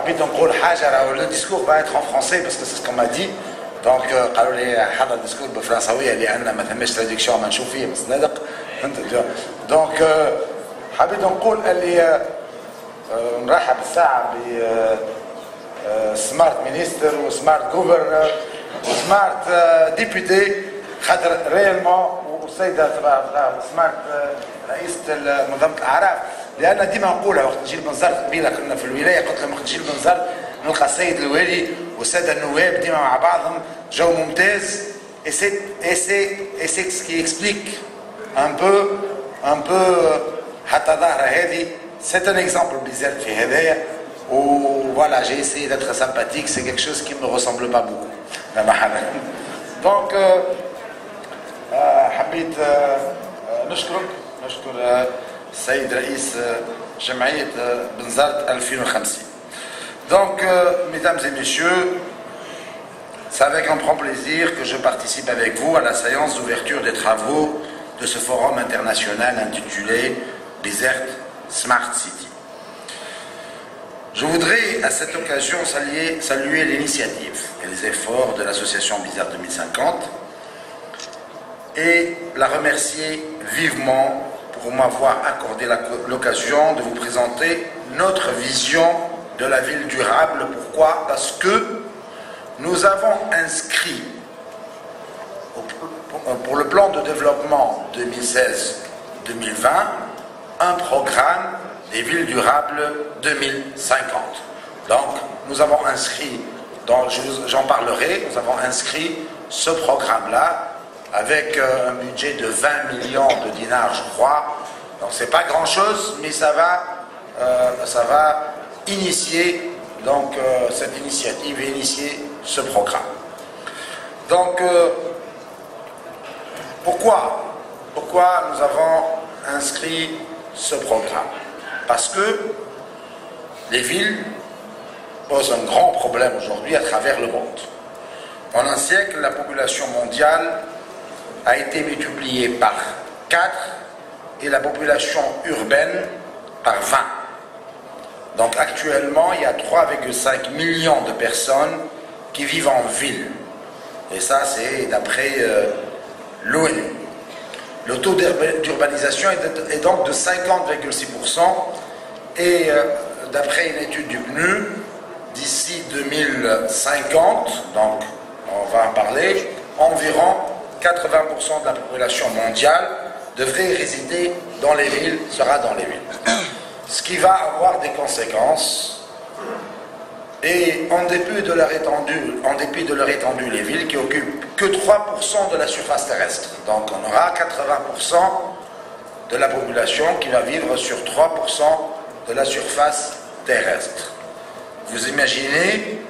حبيت نقول حاجه راهو لو ديسكور va être en français parce que c'est ce qu'on m'a dit دونك قالوا لي حضر الديسكور بالفرنساويه لان ما ثماش تراديكسيون ما نشوف فيه بالصندق فهمت دونك حبيت نقول اللي نرحب الساعه ب سمارت مينيستر وسمارت جوفرنر وسمارت ديبيوتي خاطر ريالمون والسيده سمارت رئيسه منظمه الاعراف لان ديما نقولها وقت نجي لبنزرت قبيله كنا في الولايه قلت لهم وقت نجي لبنزرت نلقى السيد الوالي والساده النواب ديما مع بعضهم جو ممتاز et c'est ce qui explique un peu حتى ظاهره هذه c'est un exemple bizarre في هذايا و voilà j'ai essayé d'être sympathique c'est quelque chose qui me ressemble pas beaucoup donc حبيت نشكر السيد رئيس جمعية بنزرت 2050. Donc, mesdames et messieurs, c'est avec un grand plaisir que je participe avec vous à la séance d'ouverture des travaux de ce forum international intitulé Bizerte Smart City. Je voudrais à cette occasion saluer l'initiative et les efforts de l'association Bizerte 2050 et la remercier vivement pour m'avoir accordé l'occasion de vous présenter notre vision de la ville durable. Pourquoi? Parce que nous avons inscrit pour le plan de développement 2016-2020 un programme des villes durables 2050. Donc nous avons inscrit, j'en parlerai, nous avons inscrit ce programme-là avec un budget de 20 millions de dinars, je crois. Donc c'est pas grand-chose, mais ça va initier donc cette initiative et initier ce programme. Donc pourquoi nous avons inscrit ce programme? Parce que les villes posent un grand problème aujourd'hui à travers le monde. En un siècle, la population mondiale a été multipliée par 4 et la population urbaine par 20. Donc actuellement, il y a 3,5 millions de personnes qui vivent en ville. Et ça, c'est d'après l'ONU. Le taux d'urbanisation est donc de 50,6%. Et d'après une étude du PNU, d'ici 2050, donc on va en parler, environ 80% de la population mondiale devrait résider dans les villes, sera dans les villes. Ce qui va avoir des conséquences. Et en dépit de leur étendue, les villes qui occupent que 3% de la surface terrestre. Donc on aura 80% de la population qui va vivre sur 3% de la surface terrestre. Vous imaginez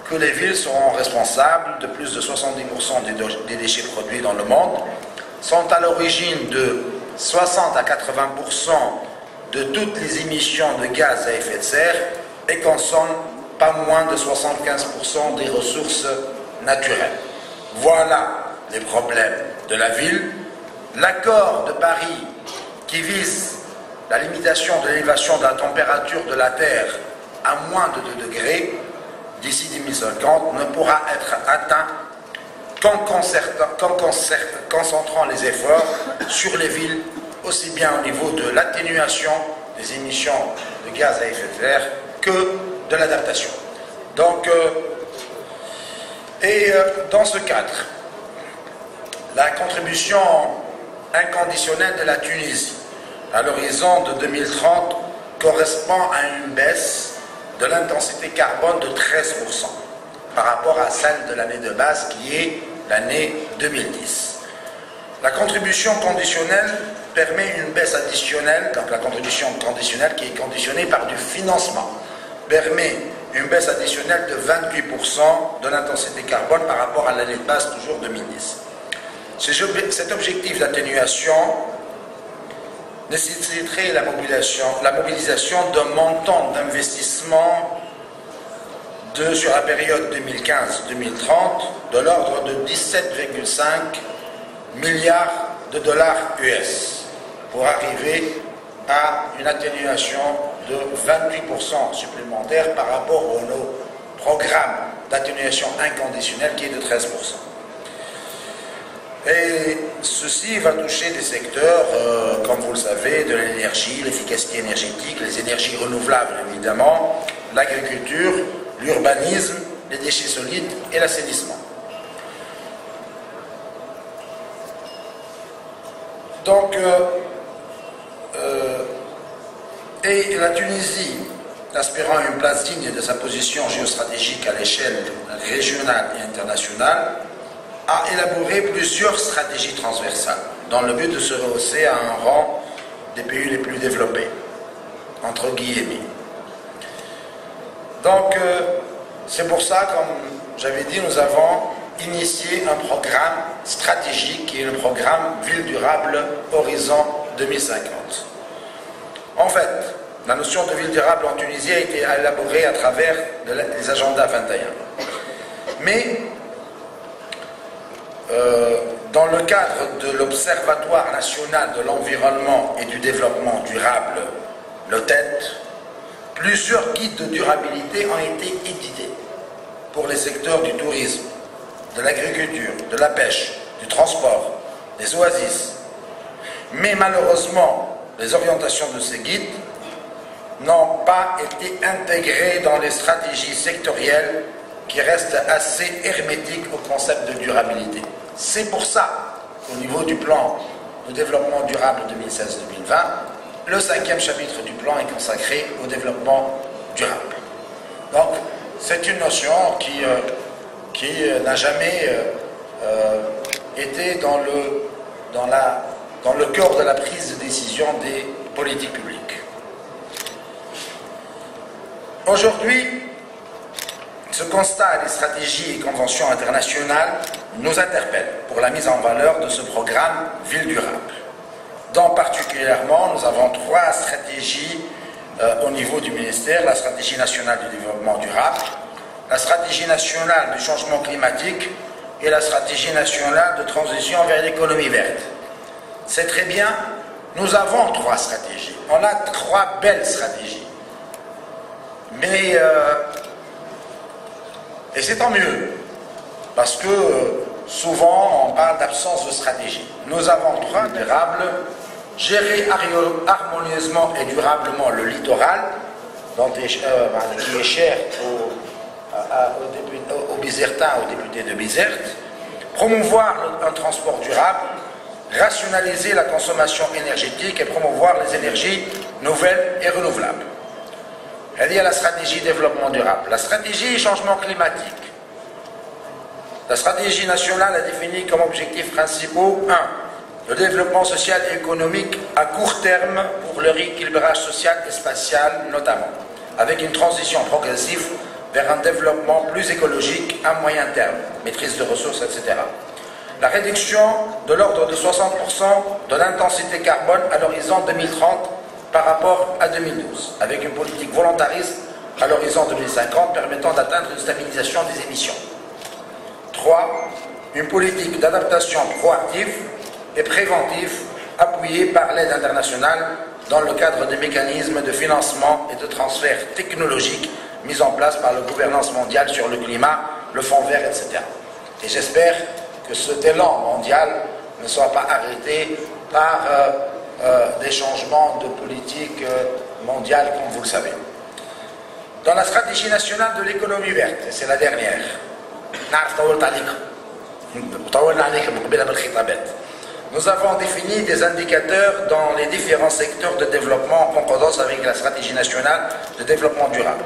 que les villes seront responsables de plus de 70% des déchets produits dans le monde, sont à l'origine de 60 à 80% de toutes les émissions de gaz à effet de serre et consomment pas moins de 75% des ressources naturelles. Voilà les problèmes de la ville. L'accord de Paris qui vise la limitation de l'élévation de la température de la Terre à moins de 2 degrés d'ici 2050 ne pourra être atteint qu'en concentrant les efforts sur les villes, aussi bien au niveau de l'atténuation des émissions de gaz à effet de serre que de l'adaptation. Donc, dans ce cadre, la contribution inconditionnelle de la Tunisie à l'horizon de 2030 correspond à une baisse de l'intensité carbone de 13% par rapport à celle de l'année de base qui est l'année 2010. La contribution conditionnelle permet une baisse additionnelle, donc la contribution conditionnelle qui est conditionnée par du financement, permet une baisse additionnelle de 28% de l'intensité carbone par rapport à l'année de base, toujours 2010. Cet objectif d'atténuation nécessiterait la mobilisation d'un montant d'investissement sur la période 2015-2030 de l'ordre de 17,5 milliards de dollars US pour arriver à une atténuation de 28% supplémentaires par rapport au programme d'atténuation inconditionnelle qui est de 13%. Et ceci va toucher des secteurs, comme vous le savez, de l'énergie, l'efficacité énergétique, les énergies renouvelables évidemment, l'agriculture, l'urbanisme, les déchets solides et l'assainissement. Donc, et la Tunisie, aspirant à une place digne de sa position géostratégique à l'échelle régionale et internationale, a élaboré plusieurs stratégies transversales dans le but de se rehausser à un rang des pays les plus développés, entre guillemets. Donc, c'est pour ça, comme j'avais dit, nous avons initié un programme stratégique qui est le programme Ville durable Horizon 2050. En fait, la notion de ville durable en Tunisie a été élaborée à travers les agendas 21. Mais, dans le cadre de l'Observatoire national de l'environnement et du développement durable, l'OTED, plusieurs guides de durabilité ont été édités pour les secteurs du tourisme, de l'agriculture, de la pêche, du transport, des oasis. Mais malheureusement, les orientations de ces guides n'ont pas été intégrées dans les stratégies sectorielles qui restent assez hermétiques au concept de durabilité. C'est pour ça qu'au niveau du plan de développement durable 2016-2020, le 5e chapitre du plan est consacré au développement durable. Donc, c'est une notion qui n'a jamais été dans le cœur de la prise de décision des politiques publiques. Aujourd'hui, ce constat et les stratégies et conventions internationales nous interpellent pour la mise en valeur de ce programme Ville durable. Donc particulièrement, nous avons 3 stratégies au niveau du ministère: la stratégie nationale du développement durable, la stratégie nationale du changement climatique et la stratégie nationale de transition vers l'économie verte. C'est très bien, nous avons 3 stratégies. On a 3 belles stratégies. Mais, et c'est tant mieux, parce que souvent on parle d'absence de stratégie. Nous avons 3 durables: gérer harmonieusement et durablement le littoral, qui est cher aux Bizertins, aux députés de Bizerte, promouvoir un transport durable, rationaliser la consommation énergétique et promouvoir les énergies nouvelles et renouvelables. Il y a la stratégie développement durable, la stratégie changement climatique. La stratégie nationale a défini comme objectifs principaux 1. Le développement social et économique à court terme pour le rééquilibrage social et spatial notamment, avec une transition progressive vers un développement plus écologique à moyen terme, maîtrise de ressources, etc. La réduction de l'ordre de 60% de l'intensité carbone à l'horizon 2030 par rapport à 2012, avec une politique volontariste à l'horizon 2050 permettant d'atteindre une stabilisation des émissions. 3. Une politique d'adaptation proactive et préventive appuyée par l'aide internationale dans le cadre des mécanismes de financement et de transfert technologique mis en place par la gouvernance mondiale sur le climat, le Fonds vert, etc. Et j'espère que cet élan mondial ne soit pas arrêté par des changements de politique mondiale, comme vous le savez. Dans la stratégie nationale de l'économie verte, et c'est la dernière, nous avons défini des indicateurs dans les différents secteurs de développement en concordance avec la stratégie nationale de développement durable.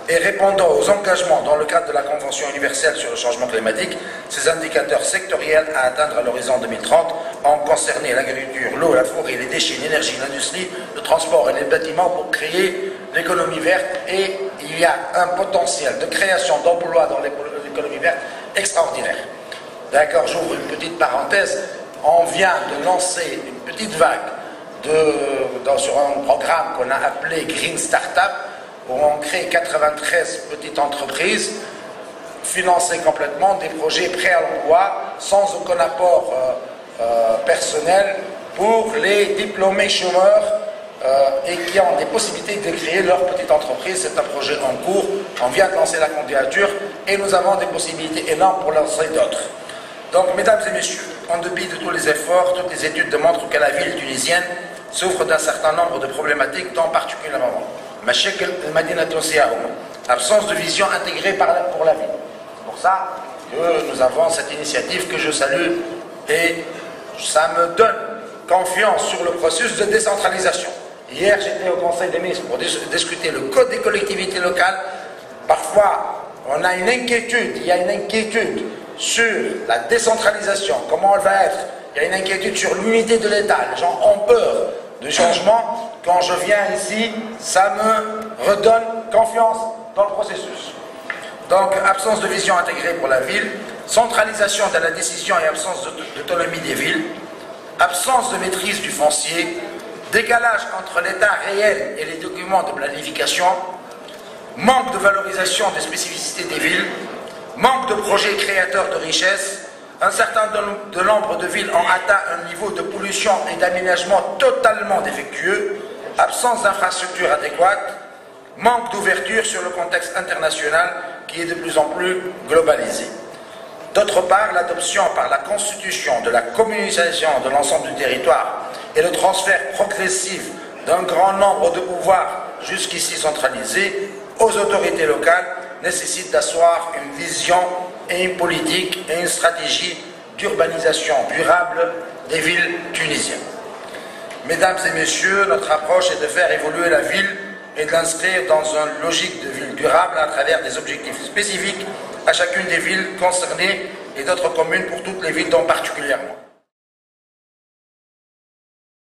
Et répondant aux engagements dans le cadre de la Convention universelle sur le changement climatique, ces indicateurs sectoriels à atteindre à l'horizon 2030 ont concerné l'agriculture, l'eau, la forêt, les déchets, l'énergie, l'industrie, le transport et les bâtiments pour créer l'économie verte. Et il y a un potentiel de création d'emplois dans l'économie verte extraordinaire. D'accord, j'ouvre une petite parenthèse. On vient de lancer une petite vague sur un programme qu'on a appelé Green Startup, où on crée 93 petites entreprises financées complètement, des projets prêts à l'emploi, sans aucun apport personnel pour les diplômés chômeurs et qui ont des possibilités de créer leur petite entreprise. C'est un projet en cours, on vient de lancer la candidature et nous avons des possibilités énormes pour lancer d'autres. Donc, mesdames et messieurs, en dépit de tous les efforts, toutes les études démontrent que la ville tunisienne souffre d'un certain nombre de problématiques, dont particulièrement absence de vision intégrée pour la ville. C'est pour ça que nous avons cette initiative que je salue et ça me donne confiance sur le processus de décentralisation. Hier, j'étais au Conseil des ministres pour discuter le code des collectivités locales. Parfois, on a une inquiétude, il y a une inquiétude sur la décentralisation, comment elle va être. Il y a une inquiétude sur l'unité de l'État. Les gens ont peur du changement. Quand je viens ici, ça me redonne confiance dans le processus. Donc, absence de vision intégrée pour la ville, centralisation de la décision et absence d'autonomie des villes, absence de maîtrise du foncier, décalage entre l'état réel et les documents de planification, manque de valorisation des spécificités des villes, manque de projets créateurs de richesses, un certain nombre de villes ont atteint un niveau de pollution et d'aménagement totalement défectueux, absence d'infrastructures adéquates, manque d'ouverture sur le contexte international qui est de plus en plus globalisé. D'autre part, l'adoption par la Constitution de la communalisation de l'ensemble du territoire et le transfert progressif d'un grand nombre de pouvoirs jusqu'ici centralisés aux autorités locales nécessite d'asseoir une vision et une politique et une stratégie d'urbanisation durable des villes tunisiennes. Mesdames et messieurs, notre approche est de faire évoluer la ville et de l'inscrire dans une logique de ville durable à travers des objectifs spécifiques à chacune des villes concernées et d'autres communes pour toutes les villes dont particulièrement.